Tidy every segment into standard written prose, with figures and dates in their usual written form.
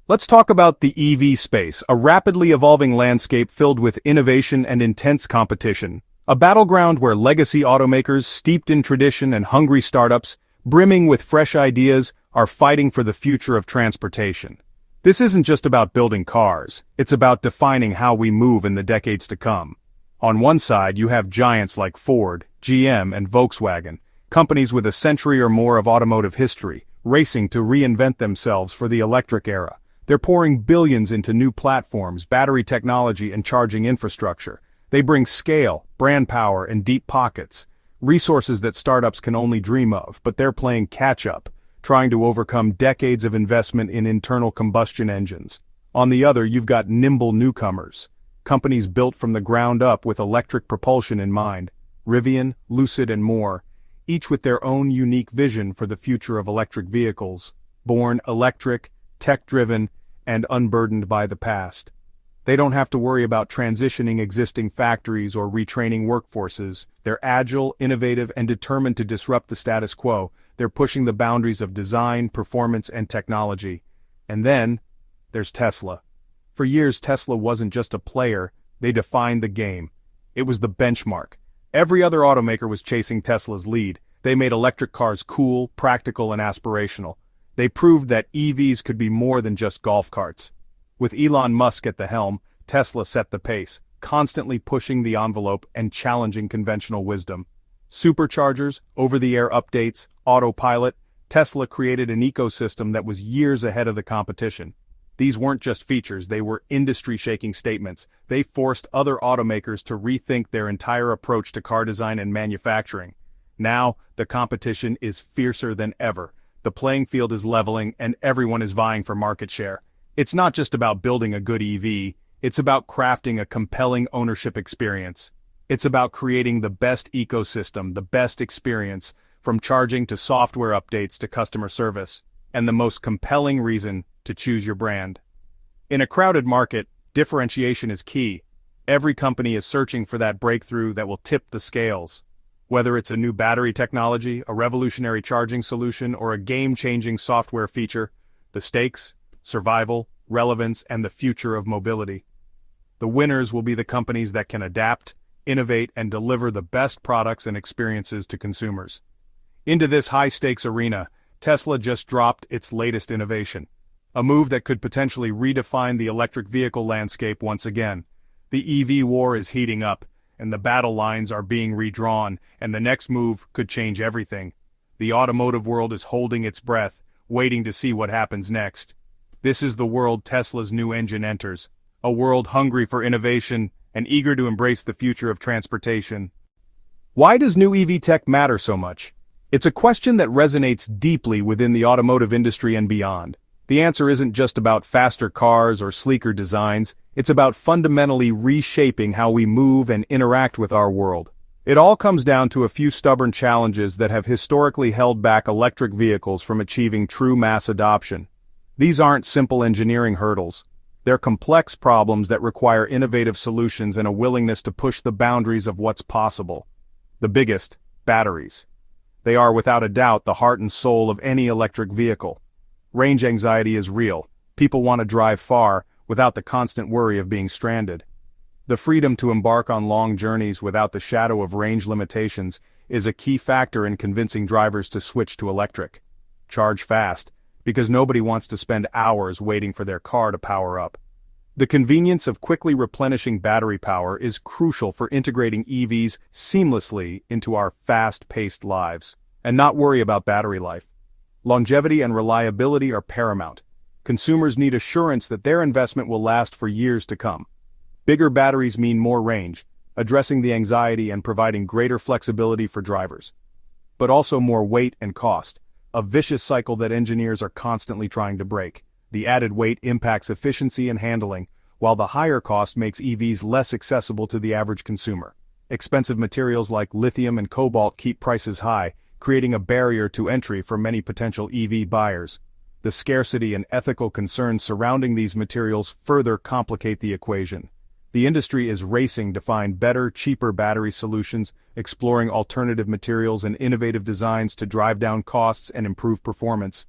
Let's talk about the EV space, a rapidly evolving landscape filled with innovation and intense competition. A battleground where legacy automakers, steeped in tradition, and hungry startups, brimming with fresh ideas, are fighting for the future of transportation. This isn't just about building cars, it's about defining how we move in the decades to come. On one side, you have giants like Ford, GM, and Volkswagen, companies with a century or more of automotive history, racing to reinvent themselves for the electric era. They're pouring billions into new platforms, battery technology, and charging infrastructure. They bring scale, brand power, and deep pockets, resources that startups can only dream of, but they're playing catch-up, trying to overcome decades of investment in internal combustion engines. On the other, you've got nimble newcomers, companies built from the ground up with electric propulsion in mind, Rivian, Lucid, and more, each with their own unique vision for the future of electric vehicles, born electric, tech-driven, and unburdened by the past. They don't have to worry about transitioning existing factories or retraining workforces. They're agile, innovative, and determined to disrupt the status quo. They're pushing the boundaries of design, performance, and technology. And then, there's Tesla. For years, Tesla wasn't just a player, they defined the game. It was the benchmark. Every other automaker was chasing Tesla's lead. They made electric cars cool, practical, and aspirational. They proved that EVs could be more than just golf carts. With Elon Musk at the helm, Tesla set the pace, constantly pushing the envelope and challenging conventional wisdom. Superchargers, over-the-air updates, autopilot, Tesla created an ecosystem that was years ahead of the competition. These weren't just features, they were industry-shaking statements. They forced other automakers to rethink their entire approach to car design and manufacturing. Now, the competition is fiercer than ever. The playing field is leveling and everyone is vying for market share. It's not just about building a good EV, it's about crafting a compelling ownership experience. It's about creating the best ecosystem, the best experience, from charging to software updates to customer service, and the most compelling reason to choose your brand. In a crowded market, differentiation is key. Every company is searching for that breakthrough that will tip the scales. Whether it's a new battery technology, a revolutionary charging solution, or a game-changing software feature, the stakes, survival, relevance, and the future of mobility. The winners will be the companies that can adapt, innovate, and deliver the best products and experiences to consumers. Into this high-stakes arena, Tesla just dropped its latest innovation, a move that could potentially redefine the electric vehicle landscape once again. The EV war is heating up, and the battle lines are being redrawn, and the next move could change everything. The automotive world is holding its breath, waiting to see what happens next. This is the world Tesla's new engine enters, a world hungry for innovation and eager to embrace the future of transportation. Why does new EV tech matter so much? It's a question that resonates deeply within the automotive industry and beyond. The answer isn't just about faster cars or sleeker designs, it's about fundamentally reshaping how we move and interact with our world. It all comes down to a few stubborn challenges that have historically held back electric vehicles from achieving true mass adoption. These aren't simple engineering hurdles. They're complex problems that require innovative solutions and a willingness to push the boundaries of what's possible. The biggest, batteries. They are without a doubt the heart and soul of any electric vehicle. Range anxiety is real. People want to drive far, without the constant worry of being stranded. The freedom to embark on long journeys without the shadow of range limitations is a key factor in convincing drivers to switch to electric. Charge fast, because nobody wants to spend hours waiting for their car to power up. The convenience of quickly replenishing battery power is crucial for integrating EVs seamlessly into our fast-paced lives, and not worry about battery life. Longevity and reliability are paramount. Consumers need assurance that their investment will last for years to come. Bigger batteries mean more range, addressing the anxiety and providing greater flexibility for drivers. But also more weight and cost, a vicious cycle that engineers are constantly trying to break. The added weight impacts efficiency and handling, while the higher cost makes EVs less accessible to the average consumer. Expensive materials like lithium and cobalt keep prices high, creating a barrier to entry for many potential EV buyers. The scarcity and ethical concerns surrounding these materials further complicate the equation. The industry is racing to find better, cheaper battery solutions, exploring alternative materials and innovative designs to drive down costs and improve performance.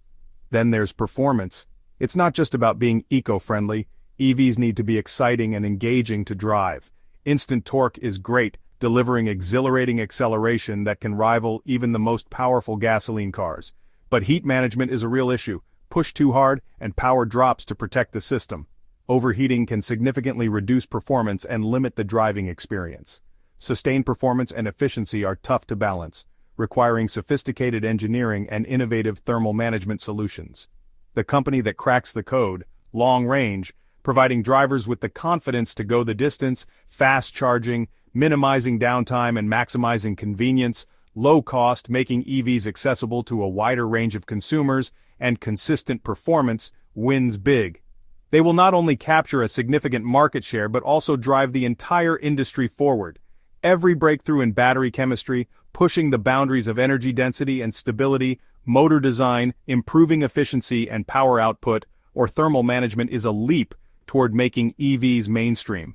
Then there's performance. It's not just about being eco-friendly, EVs need to be exciting and engaging to drive. Instant torque is great, delivering exhilarating acceleration that can rival even the most powerful gasoline cars. But heat management is a real issue. Push too hard, and power drops to protect the system. Overheating can significantly reduce performance and limit the driving experience. Sustained performance and efficiency are tough to balance, requiring sophisticated engineering and innovative thermal management solutions. The company that cracks the code, Long Range, providing drivers with the confidence to go the distance, fast charging, minimizing downtime and maximizing convenience, low cost making EVs accessible to a wider range of consumers, and consistent performance, wins big. They will not only capture a significant market share but also drive the entire industry forward. Every breakthrough in battery chemistry, pushing the boundaries of energy density and stability, motor design, improving efficiency and power output, or thermal management is a leap toward making EVs mainstream.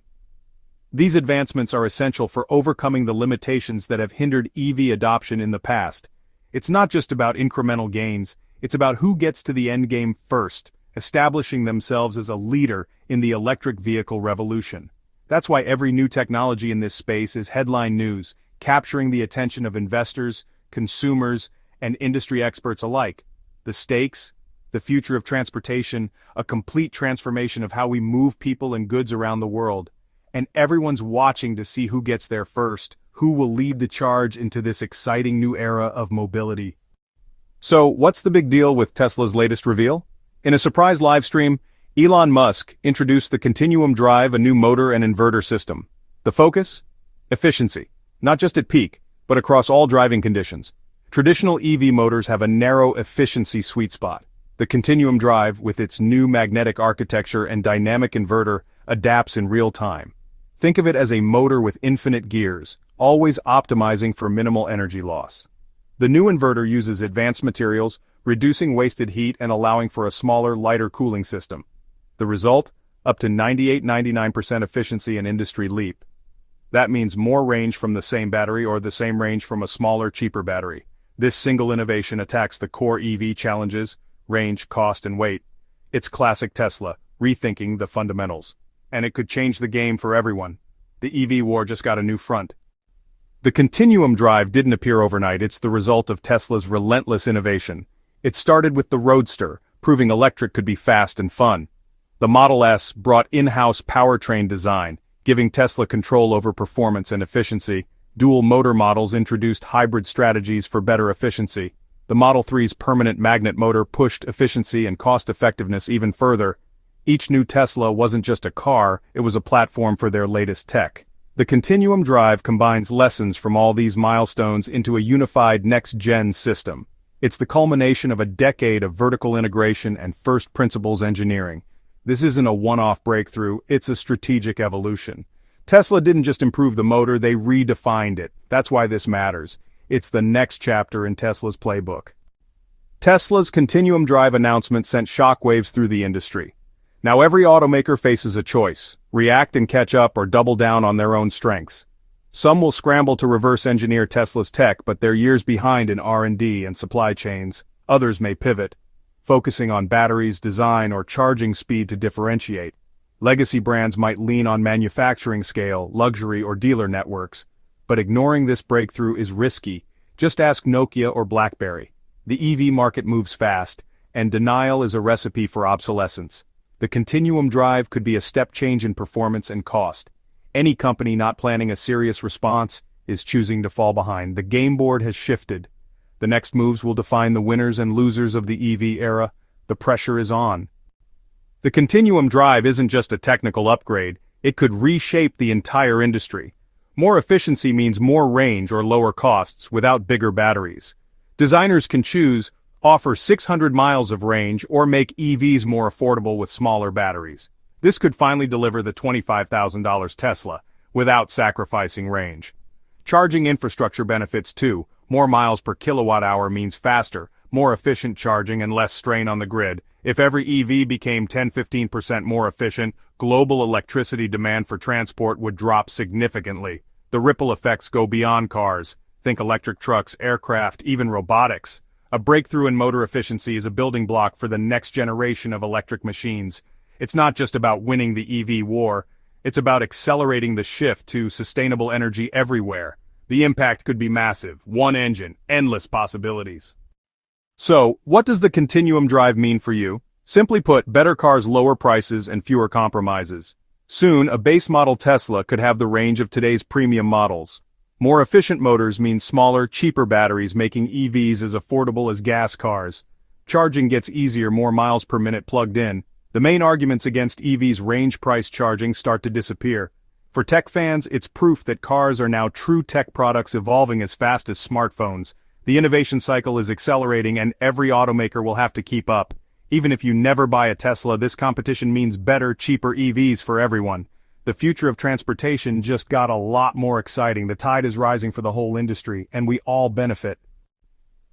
These advancements are essential for overcoming the limitations that have hindered EV adoption in the past. It's not just about incremental gains, it's about who gets to the end game first, establishing themselves as a leader in the electric vehicle revolution. That's why every new technology in this space is headline news, capturing the attention of investors, consumers, and industry experts alike. The stakes, the future of transportation, a complete transformation of how we move people and goods around the world. And everyone's watching to see who gets there first, who will lead the charge into this exciting new era of mobility. So, what's the big deal with Tesla's latest reveal? In a surprise livestream, Elon Musk introduced the Continuum Drive, a new motor and inverter system. The focus? Efficiency. Not just at peak, but across all driving conditions. Traditional EV motors have a narrow efficiency sweet spot. The Continuum Drive, with its new magnetic architecture and dynamic inverter, adapts in real time. Think of it as a motor with infinite gears, always optimizing for minimal energy loss. The new inverter uses advanced materials, reducing wasted heat and allowing for a smaller, lighter cooling system. The result? Up to 98–99% efficiency and industry leap. That means more range from the same battery or the same range from a smaller, cheaper battery. This single innovation attacks the core EV challenges: range, cost, and weight. It's classic Tesla, rethinking the fundamentals. And it could change the game for everyone. The EV war just got a new front. The Continuum Drive didn't appear overnight. It's the result of Tesla's relentless innovation. It started with the Roadster, proving electric could be fast and fun. The Model S brought in-house powertrain design, giving Tesla control over performance and efficiency. Dual motor models introduced hybrid strategies for better efficiency. The Model 3's permanent magnet motor pushed efficiency and cost-effectiveness even further. Each new Tesla wasn't just a car, it was a platform for their latest tech. The Continuum Drive combines lessons from all these milestones into a unified next-gen system. It's the culmination of a decade of vertical integration and first principles engineering. This isn't a one-off breakthrough, it's a strategic evolution. Tesla didn't just improve the motor, they redefined it. That's why this matters. It's the next chapter in Tesla's playbook. Tesla's Continuum Drive announcement sent shockwaves through the industry. Now every automaker faces a choice: react and catch up or double down on their own strengths. Some will scramble to reverse engineer Tesla's tech, but they're years behind in R&D and supply chains. Others may pivot, focusing on batteries, design, or charging speed to differentiate. Legacy brands might lean on manufacturing scale, luxury, or dealer networks. But ignoring this breakthrough is risky. Just ask Nokia or BlackBerry. The EV market moves fast, and denial is a recipe for obsolescence. The Continuum Drive could be a step change in performance and cost. Any company not planning a serious response is choosing to fall behind. The game board has shifted. The next moves will define the winners and losers of the EV era. The pressure is on. The Continuum Drive isn't just a technical upgrade, it could reshape the entire industry. More efficiency means more range or lower costs without bigger batteries. Designers can choose, offer 600 miles of range, or make EVs more affordable with smaller batteries. This could finally deliver the $25,000 Tesla, without sacrificing range. Charging infrastructure benefits too. More miles per kilowatt hour means faster, more efficient charging and less strain on the grid. If every EV became 10–15% more efficient, global electricity demand for transport would drop significantly. The ripple effects go beyond cars. Think electric trucks, aircraft, even robotics. A breakthrough in motor efficiency is a building block for the next generation of electric machines. It's not just about winning the EV war, it's about accelerating the shift to sustainable energy everywhere. The impact could be massive, one engine, endless possibilities. So, what does the Continuum Drive mean for you? Simply put, better cars, lower prices, and fewer compromises. Soon, a base model Tesla could have the range of today's premium models. More efficient motors mean smaller, cheaper batteries, making EVs as affordable as gas cars. Charging gets easier, more miles per minute plugged in. The main arguments against EVs' range-price charging start to disappear. For tech fans, it's proof that cars are now true tech products evolving as fast as smartphones. The innovation cycle is accelerating and every automaker will have to keep up. Even if you never buy a Tesla, this competition means better, cheaper EVs for everyone. The future of transportation just got a lot more exciting. The tide is rising for the whole industry, and we all benefit.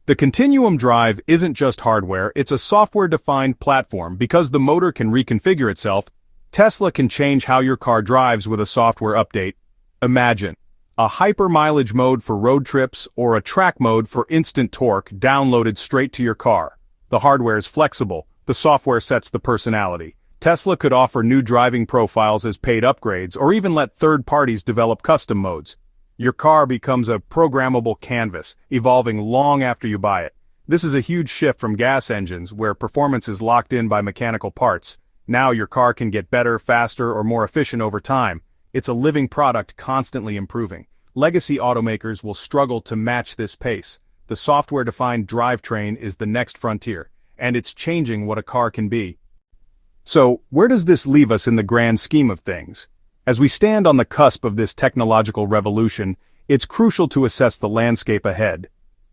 The Continuum Drive isn't just hardware, it's a software-defined platform. Because the motor can reconfigure itself, Tesla can change how your car drives with a software update. Imagine a hyper-mileage mode for road trips or a track mode for instant torque downloaded straight to your car. The hardware is flexible, the software sets the personality. Tesla could offer new driving profiles as paid upgrades or even let third parties develop custom modes. Your car becomes a programmable canvas, evolving long after you buy it. This is a huge shift from gas engines, where performance is locked in by mechanical parts. Now your car can get better, faster, or more efficient over time. It's a living product constantly improving. Legacy automakers will struggle to match this pace. The software-defined drivetrain is the next frontier, and it's changing what a car can be. So, where does this leave us in the grand scheme of things? As we stand on the cusp of this technological revolution, it's crucial to assess the landscape ahead.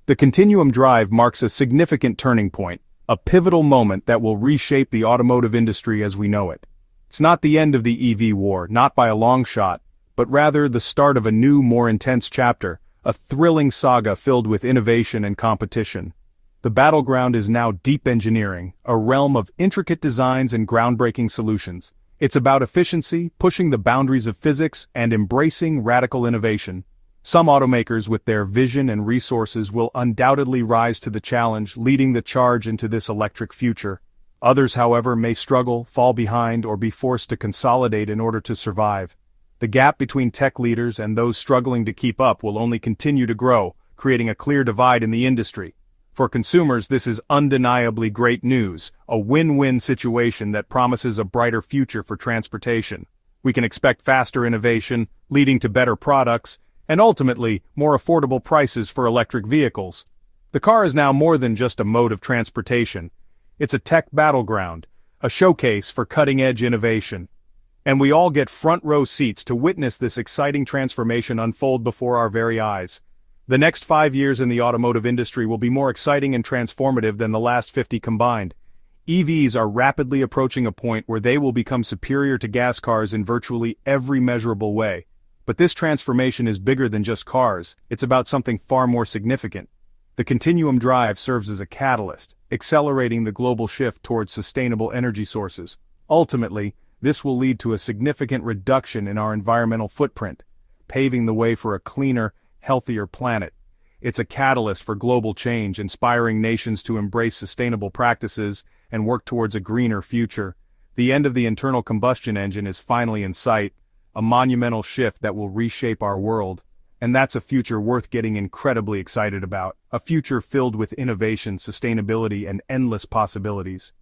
The Continuum Drive marks a significant turning point, a pivotal moment that will reshape the automotive industry as we know it. It's not the end of the EV war, not by a long shot, but rather the start of a new, more intense chapter, a thrilling saga filled with innovation and competition. The battleground is now deep engineering, a realm of intricate designs and groundbreaking solutions. It's about efficiency, pushing the boundaries of physics, and embracing radical innovation. Some automakers with their vision and resources will undoubtedly rise to the challenge, leading the charge into this electric future. Others, however, may struggle, fall behind, or be forced to consolidate in order to survive. The gap between tech leaders and those struggling to keep up will only continue to grow, creating a clear divide in the industry. For consumers, this is undeniably great news, a win-win situation that promises a brighter future for transportation. We can expect faster innovation, leading to better products, and ultimately, more affordable prices for electric vehicles. The car is now more than just a mode of transportation. It's a tech battleground, a showcase for cutting-edge innovation. And we all get front-row seats to witness this exciting transformation unfold before our very eyes. The next 5 years in the automotive industry will be more exciting and transformative than the last 50 combined. EVs are rapidly approaching a point where they will become superior to gas cars in virtually every measurable way. But this transformation is bigger than just cars, it's about something far more significant. The Continuum Drive serves as a catalyst, accelerating the global shift towards sustainable energy sources. Ultimately, this will lead to a significant reduction in our environmental footprint, paving the way for a cleaner, healthier planet. It's a catalyst for global change, inspiring nations to embrace sustainable practices and work towards a greener future. The end of the internal combustion engine is finally in sight, a monumental shift that will reshape our world. And that's a future worth getting incredibly excited about, a future filled with innovation, sustainability, and endless possibilities.